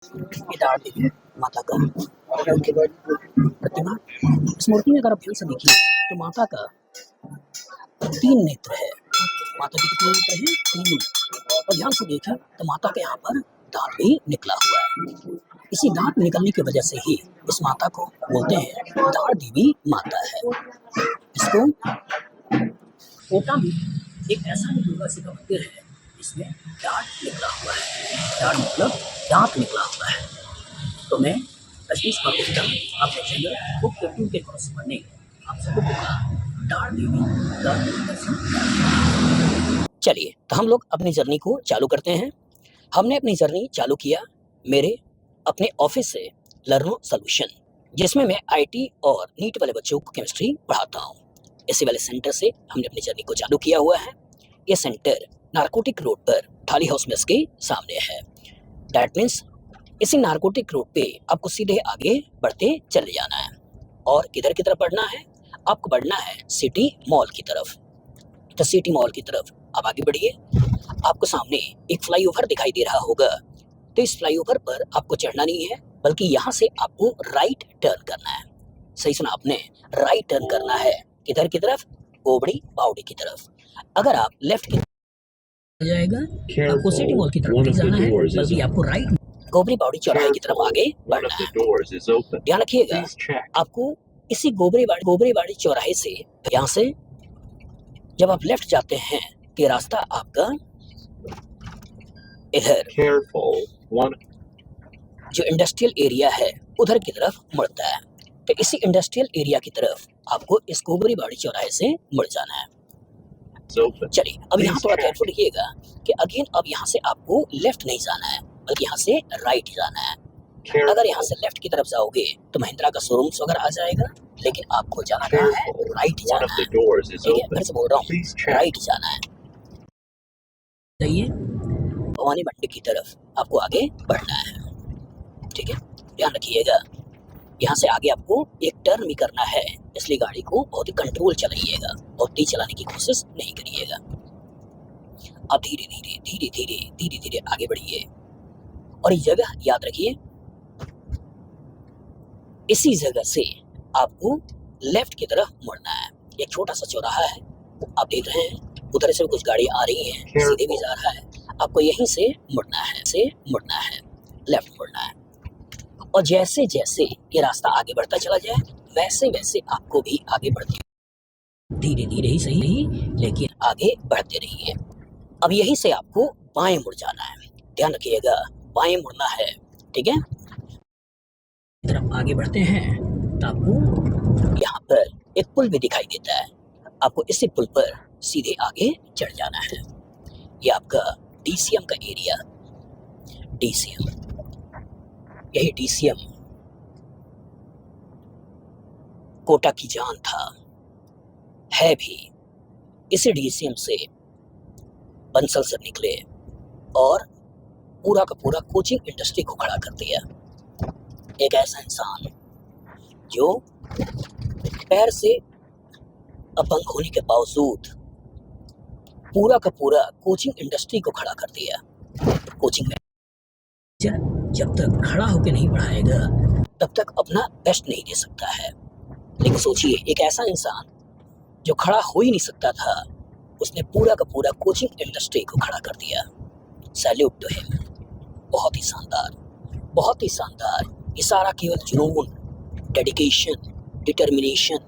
केदार देवी माता का प्रतिमा। इस मूर्ति में अगर आप ध्यान से देखिए तो माता का 3 नेत्र है। माता जी के 3 नेत्र हैं, 3। और ध्यान से देखें तो माता के यहाँ पर दांत भी निकला हुआ है। इसी दांत निकलने की वजह से ही इस माता को बोलते हैं दाढ़ देवी माता है। इसको कोटा में एक ऐसा ही दुर्गा जी का मंदिर है जिसमें दांत निकला हुआ है। दांत मतलब दांत निकला हुआ है। तो मैं कशिश पाकिस्तान आपके चैनल बुक टेक्टिंग के कोर्स पढ़ने आप सबको दाढ़ देवी का दर्शन। चलिए तो हम लोग अपनी जर्नी को चालू करते हैं। हमने अपनी जर्नी चालू किया मेरे अपने ऑफिस से लर्नो सॉल्यूशन, जिसमें मैं आईटी और नीट वाले बच्चों को केमिस्ट्री पढ़ाता हूँ। इसी वाले सेंटर से हमने अपनी जर्नी को चालू किया हुआ है। ये सेंटर नारकोटिक रोड पर ढाली हाउस मेस के सामने है। दैट मीन्स इसी नारकोटिक रोड पे आपको सीधे आगे बढ़ते चले जाना है। और किधर की तरफ बढ़ना है? आपको बढ़ना है सिटी मॉल की तरफ। तो सिटी मॉल की तरफ आप आगे बढ़िए। आपको सामने एक फ्लाईओवर दिखाई दे रहा होगा। तो इस फ्लाईओवर पर आपको चढ़ना नहीं है, बल्कि यहाँ से आपको राइट टर्न करना है। सही सुना आपने, राइट टर्न करना है। किधर की तरफ? गोबड़ी बावड़ी की तरफ। अगर आप लेफ्ट की तरफ जाएगा आपको सिटी मॉल की तरफ नहीं जाना है, बल्कि आपको राइट गोबरी बावड़ी चौराहे की तरफ आगे बढ़ना है। ध्यान रखिएगा, आपको इसी गोबरी बावड़ी चौराहे से, यहाँ से जब आप लेफ्ट जाते हैं तो रास्ता आपका इधर जो इंडस्ट्रियल एरिया है उधर की तरफ मुड़ता है। तो इसी इंडस्ट्रियल एरिया की तरफ आपको इस गोबरी बावड़ी चौराहे से मुड़ जाना है। चलिए अब यहाँ थोड़ा केयरफुल रखिएगा कि अगेन अब यहाँ से आपको लेफ्ट नहीं जाना है, बल्कि यहाँ से राइट जाना है। अगर यहाँ से लेफ्ट की तरफ जाओगे तो महिंद्रा का शोरूम वगैरह आ जाएगा, लेकिन आपको जाना कहाँ है? राइट जाना है। ठीक है, फिर से बोल रहा हूँ, राइट जाना है। जाइए, भवानी मंडी की तरफ आपको आगे बढ़ना है। ठीक है, ध्यान रखिएगा, यहाँ से आगे आपको एक टर्न भी करना है, इसलिए गाड़ी को बहुत ही कंट्रोल चलाइएगा, बहुत तेज चलाने की कोशिश नहीं करिएगा। अब धीरे धीरे धीरे धीरे धीरे धीरे आगे बढ़िए। और ये जगह याद रखिए, इसी जगह से आपको लेफ्ट की तरफ मुड़ना है। एक छोटा सा चौराहा है, आप देख रहे हैं, उधर से कुछ गाड़ी आ रही है, सीधे भी जा रहा है। आपको यहीं से मुड़ना है, लेफ्ट मुड़ना है। और जैसे जैसे ये रास्ता आगे बढ़ता चला जाए, वैसे वैसे आपको भी आगे बढ़ते, धीरे धीरे ही सही, लेकिन आगे बढ़ते रहिए। अब यहीं से आपको बाएं मुड़ जाना है। ध्यान रखिएगा, बाएं मुड़ना है। ठीक है, तरफ आगे बढ़ते हैं तो आपको यहाँ पर एक पुल भी दिखाई देता है। आपको इसी पुल पर सीधे आगे चढ़ जाना है। ये आपका डीसीएम का एरिया, डीसीएम, यही डीसीएम कोटा की जान था, है भी। इसी डीसीएम से बंसल सर निकले और पूरा का पूरा कोचिंग इंडस्ट्री को खड़ा कर दिया। एक ऐसा इंसान जो पैर से अपंग होने के बावजूद पूरा का पूरा कोचिंग इंडस्ट्री को खड़ा कर दिया। कोचिंग में जब तक खड़ा होकर नहीं पढ़ाएगा तब तक अपना बेस्ट नहीं दे सकता है। लेकिन सोचिए, एक ऐसा इंसान जो खड़ा हो ही नहीं सकता था, उसने पूरा का पूरा कोचिंग इंडस्ट्री को खड़ा कर दिया। Salute to him. बहुत ही शानदार, बहुत ही शानदार। ये सारा केवल जुनून, डेडिकेशन, डिटर्मिनेशन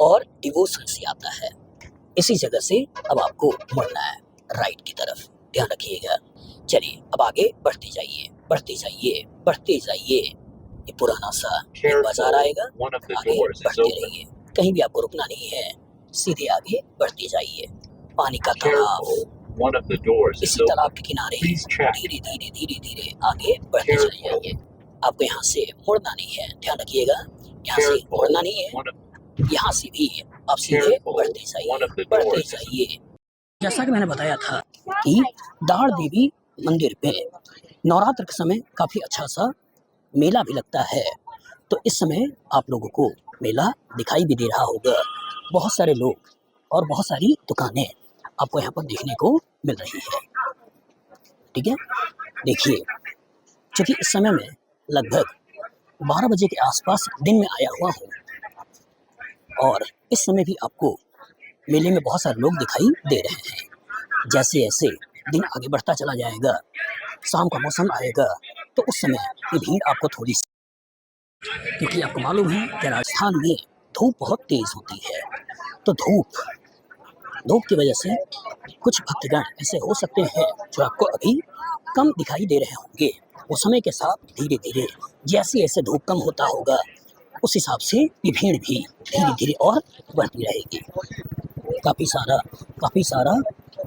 और डिवोशन से आता है। इसी जगह से अब आपको मुड़ना है राइट की तरफ। ध्यान रखिएगा। चलिए अब आगे बढ़ते जाइए, बढ़ते जाइए, बढ़ते जाइए। ये पुराना सा बाजार आएगा, आगे बढ़ते रहिए, कहीं भी आपको रुकना नहीं है, सीधे आगे बढ़ते जाइए। पानी का तालाब, इसी तालाब के किनारे धीरे धीरे धीरे धीरे आगे बढ़ते चले जाइए। आपको यहाँ से मुड़ना नहीं है, ध्यान रखिएगा, यहाँ से मुड़ना नहीं है, यहाँ से भी आप सीधे बढ़ते जाइए, बढ़ते जाइए। जैसा कि मैंने बताया था कि दाढ़ देवी मंदिर पे नवरात्र के समय काफ़ी अच्छा सा मेला भी लगता है। तो इस समय आप लोगों को मेला दिखाई भी दे रहा होगा। बहुत सारे लोग और बहुत सारी दुकानें आपको यहाँ पर देखने को मिल रही है। ठीक है, देखिए क्योंकि इस समय में लगभग 12 बजे के आसपास दिन में आया हुआ हूँ और इस समय भी आपको मेले में बहुत सारे लोग दिखाई दे रहे हैं। जैसे जैसे दिन आगे बढ़ता चला जाएगा, शाम का मौसम आएगा तो उस समय ये भीड़ आपको थोड़ी सी, क्योंकि आपको मालूम है कि राजस्थान में धूप बहुत तेज होती है, तो धूप की वजह से कुछ भक्तगण ऐसे हो सकते हैं जो आपको अभी कम दिखाई दे रहे होंगे। वो समय के साथ धीरे धीरे जैसे जैसे धूप कम होता होगा उस हिसाब से ये भीड़ भी धीरे धीरे और बढ़ती रहेगी। काफ़ी सारा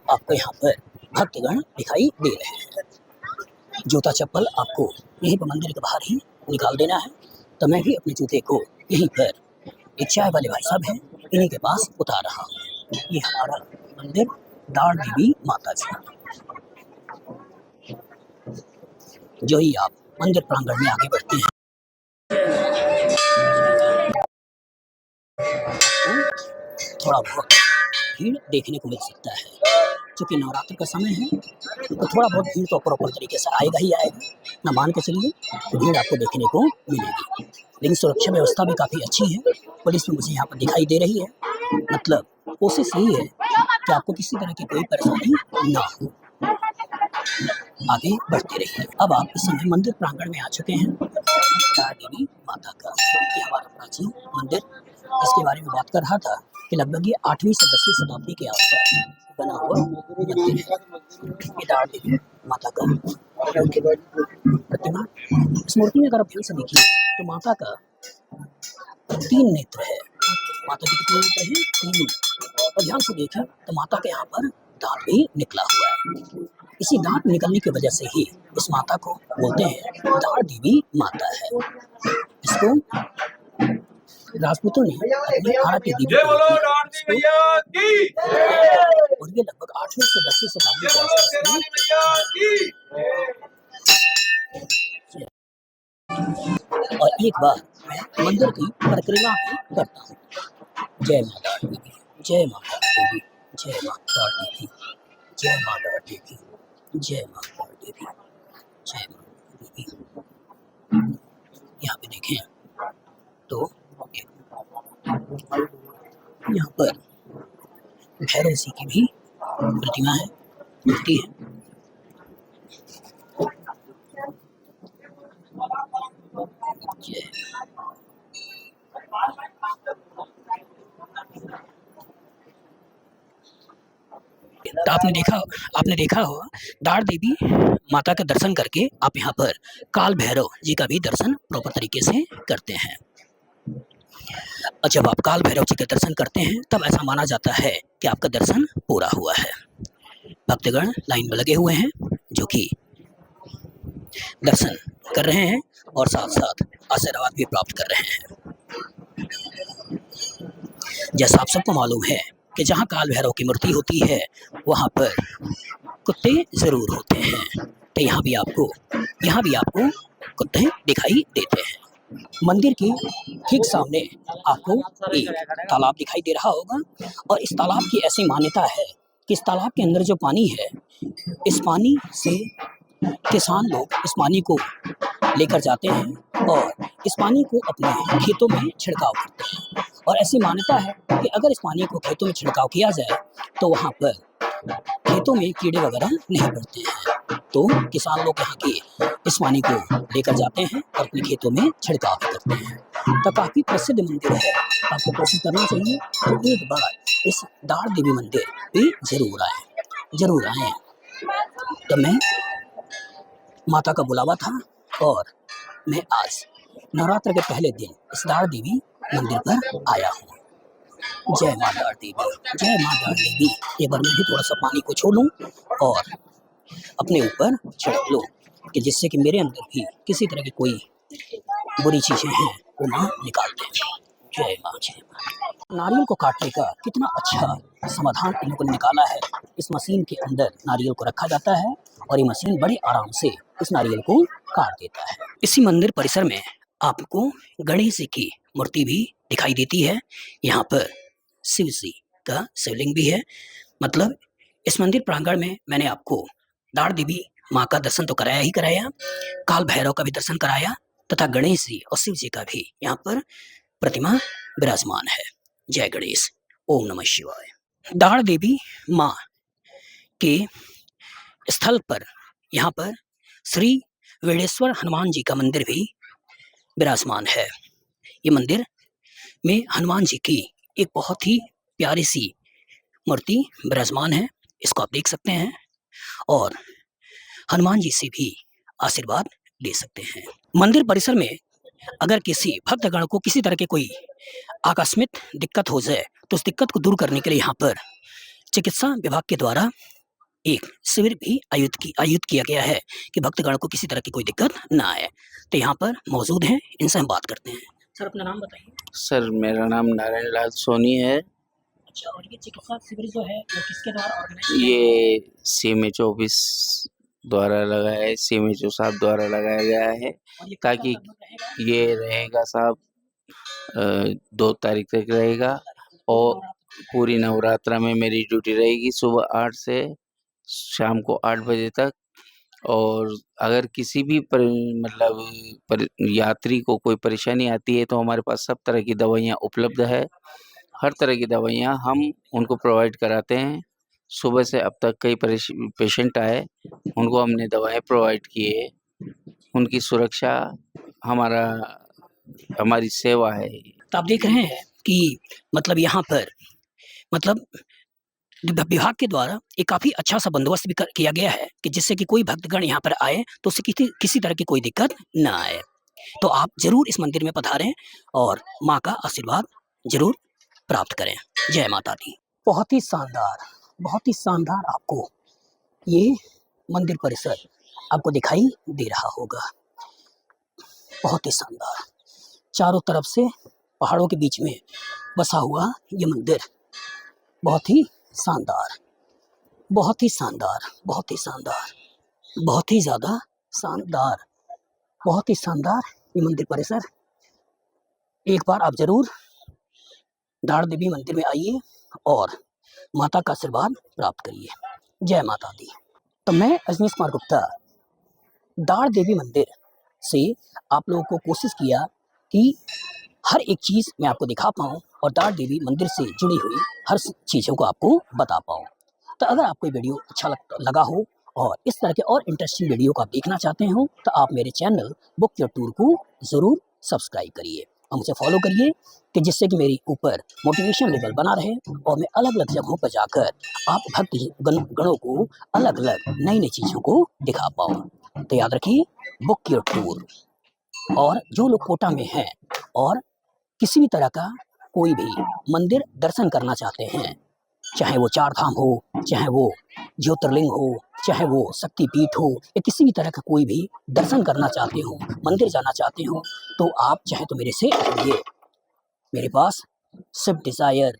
आपको यहाँ पर भक्तगण दिखाई दे रहे हैं। जूता चप्पल आपको यहीं पर मंदिर के बाहर ही निकाल देना है। तो मैं भी अपने जूते को यहीं पर एक चाय वाले भाई साहब हैं, इन्हीं के पास उतार रहा हूँ। ये हमारा मंदिर दाढ़ देवी माता जी। जो ही आप मंदिर प्रांगण में आगे बढ़ते हैं थोड़ा बहुत भीड़ देखने को मिल सकता है। क्योंकि नवरात्र का समय है तो थोड़ा बहुत भीड़ तो प्रॉपर तरीके से आएगा ही आएगा, ना मान के चलिए तो भीड़ आपको देखने को मिलेगी। लेकिन सुरक्षा व्यवस्था भी काफ़ी अच्छी है, पुलिस भी मुझे यहाँ पर दिखाई दे रही है। मतलब कोशिश यही है कि आपको किसी तरह की कोई परेशानी ना हो। आगे बढ़ते रहिए। अब आप इस समय मंदिर प्रांगण में आ चुके हैं दाढ़ देवी माता का। ये हमारा प्राचीन मंदिर, इसके बारे में बात कर रहा था कि लगभग ये 8वीं से 10वीं शताब्दी के आसपास बना हुआ मंदिर है। ये दाढ़ देवी माता का प्रतिमा। इस मूर्ति में अगर आप ध्यान से देखिए तो माता का 3 नेत्र है। माता के कितने नेत्र हैं? 3। और ध्यान से देखें तो माता के यहाँ पर दांत भी निकला हुआ है। इसी दांत निकलने की वजह से ही इस माता को बोलते हैं दाढ़ देवी माता है। इसको राजपूतों ने अपनी आराध्य देवी और ये लगभग 8वीं से 10वीं शताब्दी के आसपास। और एक बार मैं मंदिर की परिक्रमा भी करता हूँ। जय माता देवी, जय माता देवी, जय माता देवी, जय माता देवी, जय माता देवी, जय माता देवी। यहाँ पे देखें तो यहाँ पर भैरव जी की भी प्रतिमा है, मूर्ति है। तो आपने देखा होगा दाढ़ देवी माता का दर्शन करके आप यहाँ पर काल भैरव जी का भी दर्शन प्रॉपर तरीके से करते हैं। और जब आप काल भैरव जी का दर्शन करते हैं तब ऐसा माना जाता है कि आपका दर्शन पूरा हुआ है। भक्तगण लाइन में लगे हुए हैं जो कि दर्शन कर रहे हैं और साथ साथ आशीर्वाद भी प्राप्त कर रहे हैं। जैसा आप सबको मालूम है कि जहाँ काल भैरव की मूर्ति होती है वहाँ पर कुत्ते ज़रूर होते हैं। तो यहाँ भी आपको कुत्ते दिखाई देते हैं। मंदिर के ठीक सामने आपको एक तालाब दिखाई दे रहा होगा और इस तालाब की ऐसी मान्यता है कि इस तालाब के अंदर जो पानी है, इस पानी से किसान लोग इस पानी को लेकर जाते हैं और इस पानी को अपने खेतों में छिड़काव करते हैं। और ऐसी मान्यता है कि अगर इस पानी को खेतों में छिड़काव किया जाए तो वहाँ पर खेतों में कीड़े वगैरह नहीं बढ़ते हैं। तो किसान लोग यहाँ के इस पानी को लेकर जाते हैं और अपने खेतों में छिड़काव भी करते हैं। तो काफ़ी प्रसिद्ध मंदिर है, आपको कोशिश करना चाहिए तो एक बार इस दाढ़ देवी मंदिर पे जरूर आए। तो मैं माता का बुलावा था और मैं आज नवरात्र के पहले दिन इस दाढ़ देवी मंदिर पर आया हूँ। जय माँ दाढ़ देवी, जय माँ दाढ़ देवी। एक बार मैं भी थोड़ा सा पानी को छोड़ लूँ और अपने ऊपर छिड़क लूँ कि जिससे कि मेरे अंदर भी किसी तरह की कोई बुरी चीज़ें हैं वो माँ निकाल दें। जय माँ, जय माँ। नारियल को काटने का कितना अच्छा समाधान इन लोगों ने निकाला है। इस मशीन के अंदर नारियल को रखा जाता है और ये मशीन बड़े आराम से इस नारियल को काट देता है। इसी मंदिर परिसर में आपको गणेश जी की मूर्ति भी दिखाई देती है। यहाँ पर शिव जी का शिवलिंग भी है। मतलब इस मंदिर प्रांगण में मैंने आपको दाढ़ देवी माँ का दर्शन तो कराया ही कराया, काल भैरव का भी दर्शन कराया तथा गणेश जी और शिव जी का भी यहाँ पर प्रतिमा विराजमान है। जय गणेश, ओम नमः शिवाय। दाढ़ देवी माँ के स्थल पर यहाँ पर श्री वेणेश्वर हनुमान जी का मंदिर भी विराजमान है। ये मंदिर में हनुमान जी की एक बहुत ही प्यारी सी मूर्ति विराजमान है, इसको आप देख सकते हैं और हनुमान जी से भी आशीर्वाद ले सकते हैं। मंदिर परिसर में अगर किसी भक्तगण को किसी तरह की कोई आकस्मिक दिक्कत हो जाए तो उस दिक्कत को दूर करने के लिए यहाँ पर चिकित्सा विभाग के द्वारा एक शिविर भी आयोजित किया गया है कि भक्तगण को किसी तरह की कोई दिक्कत ना आए। तो यहाँ पर मौजूद हैं, इनसे हम बात करते हैं। सर अपना नाम बताइए। सर मेरा नाम नारायण लाल सोनी है। अच्छा, और ये चिकित्सा शिविर जो है वो किसके द्वारा ऑर्गेनाइज? ये CMH ऑफिस द्वारा लगाया है, CMHO साहब द्वारा लगाया गया है ताकि ये रहेगा साहब 2 तारीख तक रहेगा और पूरी नवरात्रा में मेरी ड्यूटी रहेगी सुबह 8 से शाम को 8 बजे तक। और अगर किसी भी यात्री को कोई परेशानी आती है तो हमारे पास सब तरह की दवाइयाँ उपलब्ध है। हर तरह की दवाइयाँ हम उनको प्रोवाइड कराते हैं। सुबह से अब तक कई पेशेंट आए, उनको हमने दवाएं प्रोवाइड किए। उनकी सुरक्षा हमारी सेवा है। तो आप देख रहे हैं कि मतलब यहाँ पर मतलब विभाग के द्वारा एक काफ़ी अच्छा सा बंदोबस्त भी किया गया है कि जिससे कि कोई भक्तगण यहाँ पर आए तो उससे किसी तरह की कोई दिक्कत ना आए। तो आप जरूर इस मंदिर में पधारें और माँ का आशीर्वाद जरूर प्राप्त करें। जय माता दी। बहुत ही शानदार आपको ये मंदिर परिसर आपको दिखाई दे रहा होगा। बहुत ही शानदार, चारों तरफ से पहाड़ों के बीच में बसा हुआ ये मंदिर बहुत ही शानदार, बहुत ही शानदार, बहुत ही शानदार, बहुत ही ज़्यादा शानदार, बहुत ही शानदार ये मंदिर परिसर। एक बार आप जरूर दाढ़ देवी मंदिर में आइए और माता का आशीर्वाद प्राप्त करिए। जय माता दी। तो मैं अजनीश कुमार गुप्ता दाढ़ देवी मंदिर से आप लोगों को कोशिश किया कि हर एक चीज़ मैं आपको दिखा पाऊँ और दाढ़ देवी मंदिर से जुड़ी हुई हर चीज़ों को आपको बता पाऊँ। तो अगर आपको वीडियो अच्छा लगा हो और इस तरह के और इंटरेस्टिंग वीडियो को आप देखना चाहते हो तो आप मेरे चैनल बुक योर टूर को ज़रूर सब्सक्राइब करिए और मुझे फॉलो करिए कि जिससे कि मेरी ऊपर मोटिवेशन लेवल बना रहे और मैं अलग अलग जगहों पर जाकर आप भक्त गणों को अलग अलग नई नई चीज़ों को दिखा पाऊँ। तो याद रखिए बुक योर टूर। और जो लोग कोटा में हैं और किसी भी तरह का कोई भी मंदिर दर्शन करना चाहते हैं, चाहे वो 4 धाम हो, चाहे वो ज्योतिर्लिंग हो, चाहे वो शक्तिपीठ हो या किसी भी तरह का कोई भी दर्शन करना चाहते हो, मंदिर जाना चाहते हो तो आप चाहे तो मेरे से आइए। मेरे पास स्विफ्ट डिज़ायर,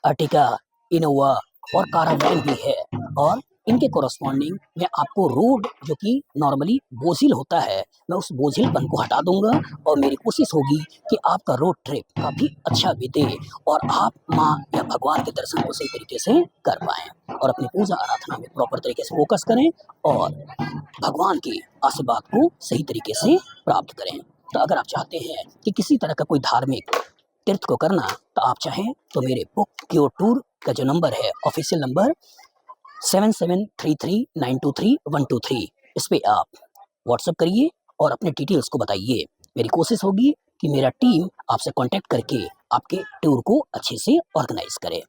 अर्टिगा, इनोवा और कारावैन भी है और इनके कोरस्पॉन्डिंग मैं आपको रोड जो कि नॉर्मली बोझिल होता है मैं उस बोझिलपन को हटा दूंगा और मेरी कोशिश होगी कि आपका रोड ट्रिप काफ़ी अच्छा बीते और आप माँ या भगवान के दर्शन को सही तरीके से कर पाएँ और अपनी पूजा आराधना में प्रॉपर तरीके से फोकस करें और भगवान के आशीर्वाद को सही तरीके से प्राप्त करें। तो अगर आप चाहते हैं कि किसी तरह का कोई धार्मिक तीर्थ को करना तो आप चाहें तो मेरे बुक योर टूर का जो नंबर है ऑफिशियल नंबर 7733923123 इस पे आप व्हाट्सएप करिए और अपने डिटेल्स को बताइए। मेरी कोशिश होगी कि मेरा टीम आपसे कांटेक्ट करके आपके टूर को अच्छे से ऑर्गेनाइज करे।